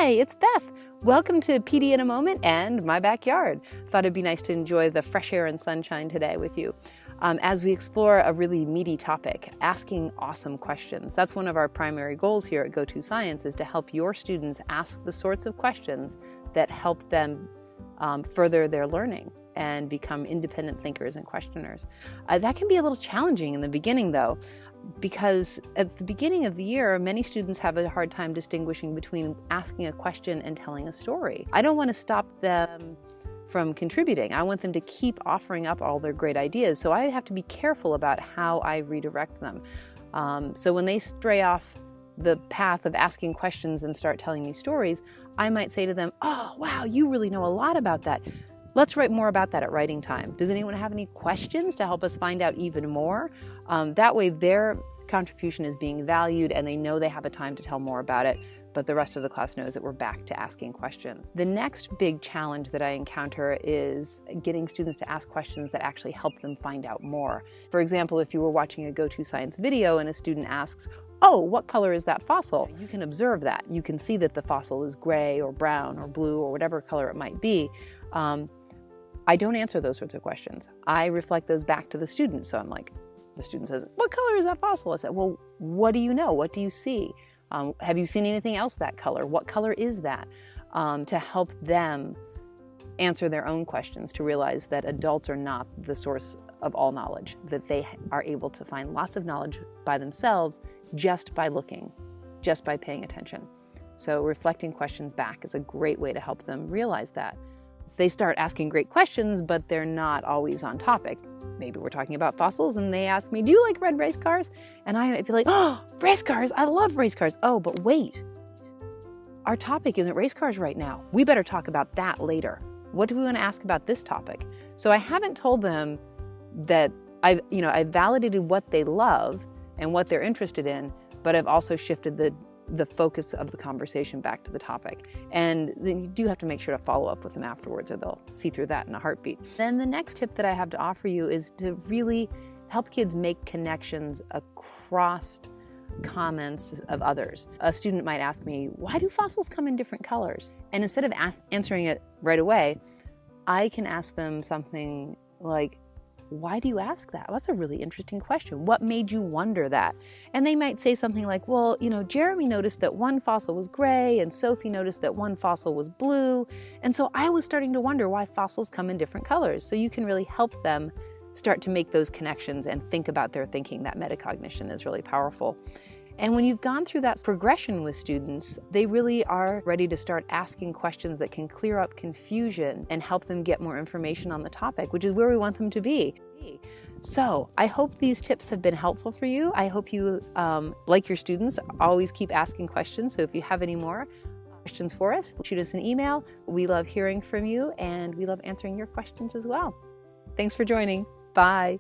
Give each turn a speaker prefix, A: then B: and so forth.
A: Hi, it's Beth. Welcome to PD in a Moment and my backyard. Thought it'd be nice to enjoy the fresh air and sunshine today with you. As we explore a really meaty topic, asking awesome questions. That's one of our primary goals here at Go2Science, is to help your students ask the sorts of questions that help them further their learning and become independent thinkers and questioners. That can be a little challenging in the beginning though, because at the beginning of the year, many students have a hard time distinguishing between asking a question and telling a story. I don't want to stop them from contributing. I want them to keep offering up all their great ideas, so I have to be careful about how I redirect them. So when they stray off the path of asking questions and start telling me stories, I might say to them, "Oh, wow, you really know a lot about that. Let's write more about that at writing time. Does anyone have any questions to help us find out even more?" That way their contribution is being valued and they know they have a time to tell more about it, but the rest of the class knows that we're back to asking questions. The next big challenge that I encounter is getting students to ask questions that actually help them find out more. For example, if you were watching a Go2Science video and a student asks, "Oh, what color is that fossil?" You can observe that. You can see that the fossil is gray or brown or blue or whatever color it might be. I don't answer those sorts of questions. I reflect those back to the student. So I'm like, the student says, "What color is that fossil?" I said, "Well, what do you know? What do you see? Have you seen anything else that color? What color is that?" To help them answer their own questions, to realize that adults are not the source of all knowledge, that they are able to find lots of knowledge by themselves just by looking, just by paying attention. So reflecting questions back is a great way to help them realize that. They start asking great questions, but they're not always on topic. Maybe we're talking about fossils and they ask me, "Do you like red race cars?" And I might be like, "Oh, race cars, I love race cars." "Oh, but wait, our topic isn't race cars right now. We better talk about that later. What do we want to ask about this topic?" So I haven't told them that I've validated what they love and what they're interested in, but I've also shifted the focus of the conversation back to the topic. And then you do have to make sure to follow up with them afterwards, or they'll see through that in a heartbeat. Then the next tip that I have to offer you is to really help kids make connections across comments of others. A student might ask me, "Why do fossils come in different colors?" And instead of answering it right away, I can ask them something like, "Why do you ask that? That's a really interesting question. What made you wonder that?" And they might say something like, "Well, Jeremy noticed that one fossil was gray and Sophie noticed that one fossil was blue. And so I was starting to wonder why fossils come in different colors." So you can really help them start to make those connections and think about their thinking. That metacognition is really powerful. And when you've gone through that progression with students, they really are ready to start asking questions that can clear up confusion and help them get more information on the topic, which is where we want them to be. So I hope these tips have been helpful for you. I hope you, like your students, always keep asking questions. So if you have any more questions for us, shoot us an email. We love hearing from you and we love answering your questions as well. Thanks for joining. Bye.